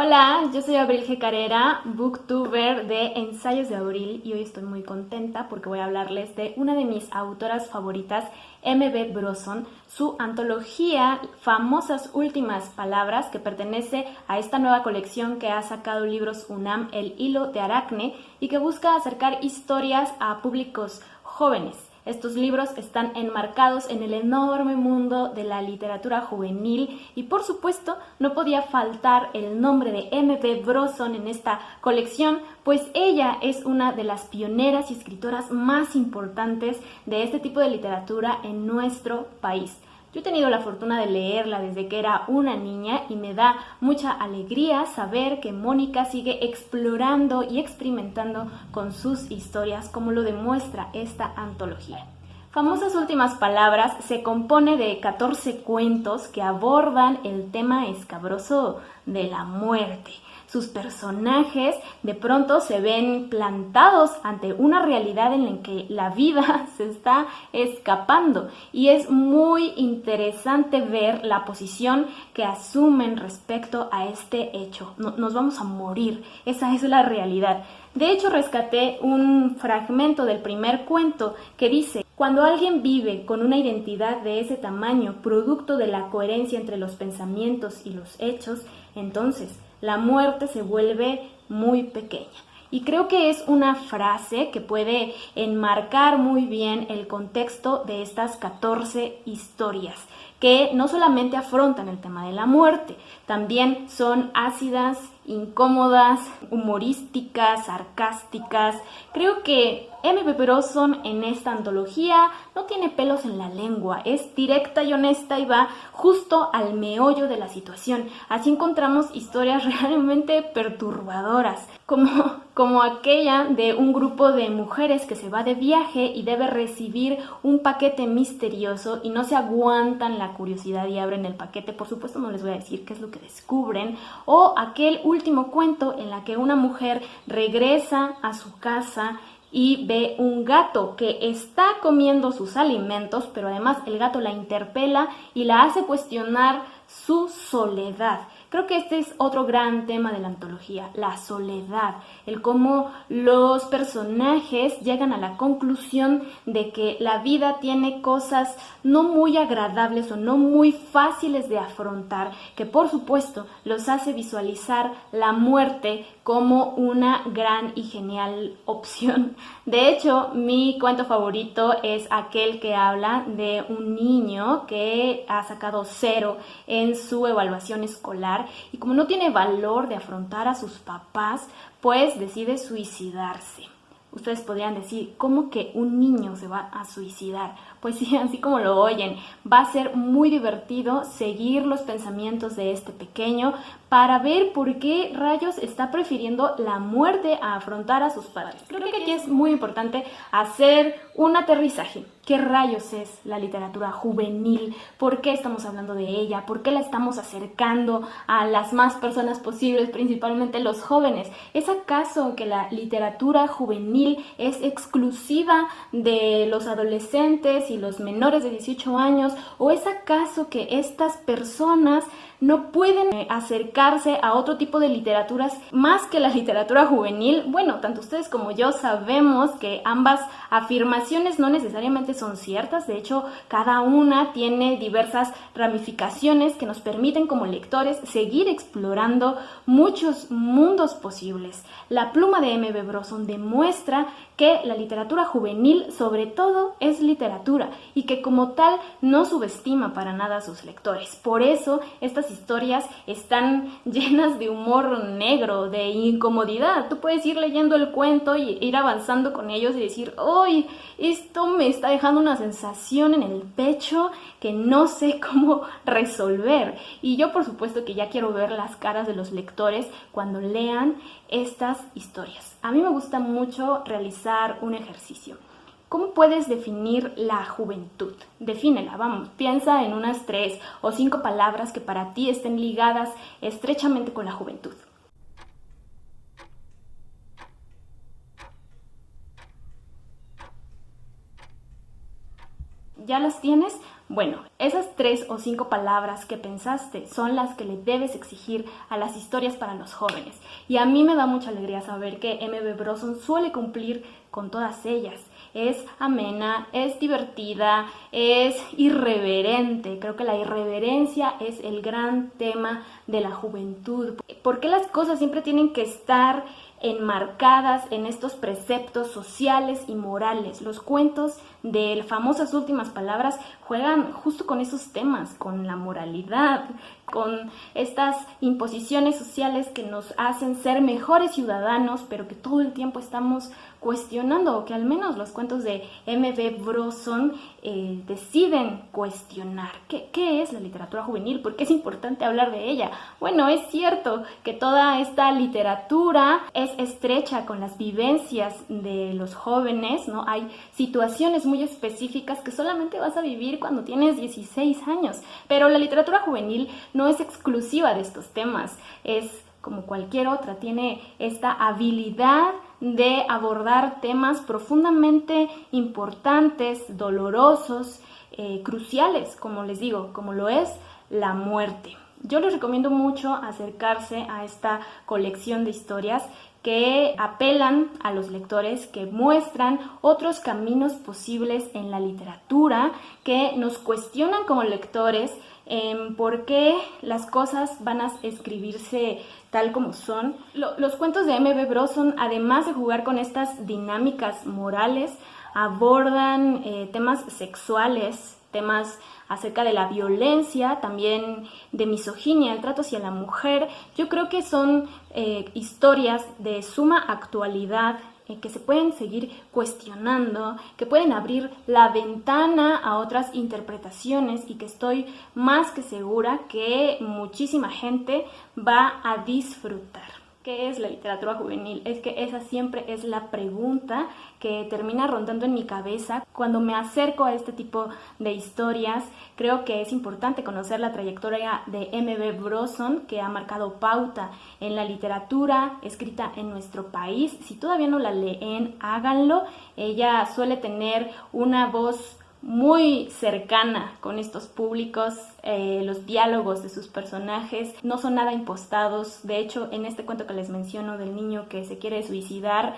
Hola, yo soy Abril G. Carrera, booktuber de Ensayos de Abril, y hoy estoy muy contenta porque voy a hablarles de una de mis autoras favoritas, M.B. Bronson, su antología Famosas Últimas Palabras, que pertenece a esta nueva colección que ha sacado Libros UNAM, El Hilo de Aracne, y que busca acercar historias a públicos jóvenes. Estos libros están enmarcados en el enorme mundo de la literatura juvenil y, por supuesto, no podía faltar el nombre de M.B. Bronson en esta colección, pues ella es una de las pioneras y escritoras más importantes de este tipo de literatura en nuestro país. Yo he tenido la fortuna de leerla desde que era una niña y me da mucha alegría saber que Mónica sigue explorando y experimentando con sus historias, como lo demuestra esta antología. Famosas Últimas Palabras se compone de 14 cuentos que abordan el tema escabroso de la muerte. Sus personajes de pronto se ven plantados ante una realidad en la que la vida se está escapando, y es muy interesante ver la posición que asumen respecto a este hecho. Nos vamos a morir, esa es la realidad. De hecho, rescaté un fragmento del primer cuento que dice: cuando alguien vive con una identidad de ese tamaño, producto de la coherencia entre los pensamientos y los hechos, entonces la muerte se vuelve muy pequeña. Y creo que es una frase que puede enmarcar muy bien el contexto de estas 14 historias, que no solamente afrontan el tema de la muerte, también son ácidas, incómodas, humorísticas, sarcásticas. Creo que M.B. Bronson en esta antología no tiene pelos en la lengua, es directa y honesta y va justo al meollo de la situación. Así encontramos historias realmente perturbadoras, como aquella de un grupo de mujeres que se va de viaje y debe recibir un paquete misterioso y no se aguantan la curiosidad y abren el paquete. Por supuesto no les voy a decir qué es lo que descubren. O aquel último cuento en la que una mujer regresa a su casa y ve un gato que está comiendo sus alimentos, pero además el gato la interpela y la hace cuestionar su soledad. Creo que este es otro gran tema de la antología, la soledad, el cómo los personajes llegan a la conclusión de que la vida tiene cosas no muy agradables o no muy fáciles de afrontar, que por supuesto los hace visualizar la muerte como una gran y genial opción. De hecho, mi cuento favorito es aquel que habla de un niño que ha sacado 0 en su evaluación escolar y como no tiene valor de afrontar a sus papás, pues decide suicidarse. Ustedes podrían decir, ¿cómo que un niño se va a suicidar? Pues sí, así como lo oyen, va a ser muy divertido seguir los pensamientos de este pequeño para ver por qué rayos está prefiriendo la muerte a afrontar a sus padres. Creo que aquí es muy importante hacer un aterrizaje. ¿Qué rayos es la literatura juvenil? ¿Por qué estamos hablando de ella? ¿Por qué la estamos acercando a las más personas posibles, principalmente los jóvenes? ¿Es acaso que la literatura juvenil es exclusiva de los adolescentes y los menores de 18 años? ¿O es acaso que estas personas no pueden acercarse a otro tipo de literaturas más que la literatura juvenil? Bueno, tanto ustedes como yo sabemos que ambas afirmaciones no necesariamente son ciertas. De hecho, cada una tiene diversas ramificaciones que nos permiten como lectores seguir explorando muchos mundos posibles. La pluma de M.B. Bronson demuestra que la literatura juvenil sobre todo es literatura y que como tal no subestima para nada a sus lectores. Por eso estas historias están llenas de humor negro, de incomodidad. Tú puedes ir leyendo el cuento y ir avanzando con ellos y decir, ¡ay! Esto me está dejando una sensación en el pecho que no sé cómo resolver. Y yo por supuesto que ya quiero ver las caras de los lectores cuando lean estas historias. A mí me gusta mucho realizar un ejercicio. ¿Cómo puedes definir la juventud? Defínela, vamos, piensa en unas 3 o 5 palabras que para ti estén ligadas estrechamente con la juventud. ¿Ya las tienes? Bueno, esas 3 o 5 palabras que pensaste son las que le debes exigir a las historias para los jóvenes. Y a mí me da mucha alegría saber que M.B. Bronson suele cumplir con todas ellas. Es amena, es divertida, es irreverente. Creo que la irreverencia es el gran tema de la juventud. ¿Por qué las cosas siempre tienen que estar enmarcadas en estos preceptos sociales y morales? Los cuentos de famosas últimas palabras juegan justo con esos temas, con la moralidad, con estas imposiciones sociales que nos hacen ser mejores ciudadanos, pero que todo el tiempo estamos cuestionando, o que al menos los cuentos de M.B. Bronson deciden cuestionar. ¿Qué es la literatura juvenil? ¿Por qué es importante hablar de ella? Bueno, es cierto que toda esta literatura es estrecha con las vivencias de los jóvenes, ¿no? Hay situaciones muy específicas que solamente vas a vivir cuando tienes 16 años, pero la literatura juvenil no es exclusiva de estos temas, es como cualquier otra, tiene esta habilidad de abordar temas profundamente importantes, dolorosos, cruciales, como les digo, como lo es la muerte. Yo les recomiendo mucho acercarse a esta colección de historias que apelan a los lectores, que muestran otros caminos posibles en la literatura, que nos cuestionan como lectores por qué las cosas van a escribirse tal como son. Los cuentos de M.B. Bronson, además de jugar con estas dinámicas morales, abordan temas sexuales, temas acerca de la violencia, también de misoginia, el trato hacia la mujer. Yo creo que son historias de suma actualidad, que se pueden seguir cuestionando, que pueden abrir la ventana a otras interpretaciones y que estoy más que segura que muchísima gente va a disfrutar. ¿Qué es la literatura juvenil? Es que esa siempre es la pregunta que termina rondando en mi cabeza cuando me acerco a este tipo de historias. Creo que es importante conocer la trayectoria de M.B. Bronson, que ha marcado pauta en la literatura escrita en nuestro país. Si todavía no la leen, háganlo. Ella suele tener una voz muy cercana con estos públicos. Los diálogos de sus personajes no son nada impostados. De hecho, en este cuento que les menciono del niño que se quiere suicidar,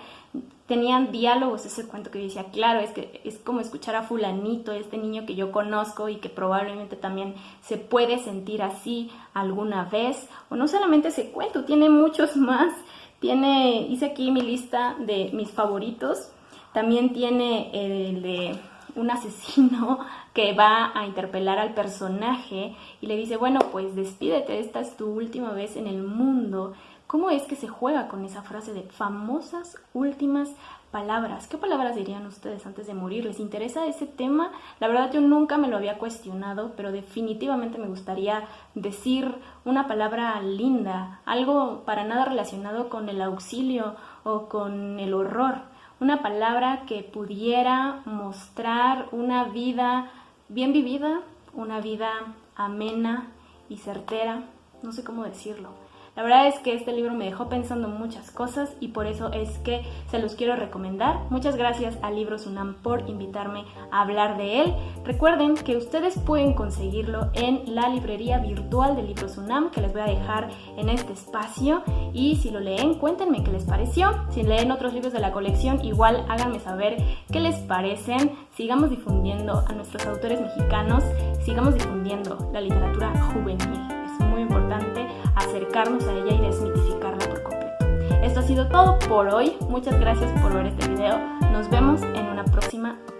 tenían diálogos. Ese cuento que yo decía, claro, es que es como escuchar a fulanito, este niño que yo conozco y que probablemente también se puede sentir así alguna vez. O no solamente ese cuento, tiene muchos más. Hice aquí mi lista de mis favoritos. También tiene el de un asesino que va a interpelar al personaje y le dice, bueno, pues despídete, esta es tu última vez en el mundo. ¿Cómo es que se juega con esa frase de famosas últimas palabras? ¿Qué palabras dirían ustedes antes de morir? ¿Les interesa ese tema? La verdad yo nunca me lo había cuestionado, pero definitivamente me gustaría decir una palabra linda, algo para nada relacionado con el auxilio o con el horror. Una palabra que pudiera mostrar una vida bien vivida, una vida amena y certera, no sé cómo decirlo. La verdad es que este libro me dejó pensando muchas cosas y por eso es que se los quiero recomendar. Muchas gracias a Libros UNAM por invitarme a hablar de él. Recuerden que ustedes pueden conseguirlo en la librería virtual de Libros UNAM, que les voy a dejar en este espacio. Y si lo leen, cuéntenme qué les pareció. Si leen otros libros de la colección, igual háganme saber qué les parecen. Sigamos difundiendo a nuestros autores mexicanos, sigamos difundiendo la literatura juvenil. Es muy importante acercarnos a ella y desmitificarla por completo. Esto ha sido todo por hoy. Muchas gracias por ver este video. Nos vemos en una próxima ocasión.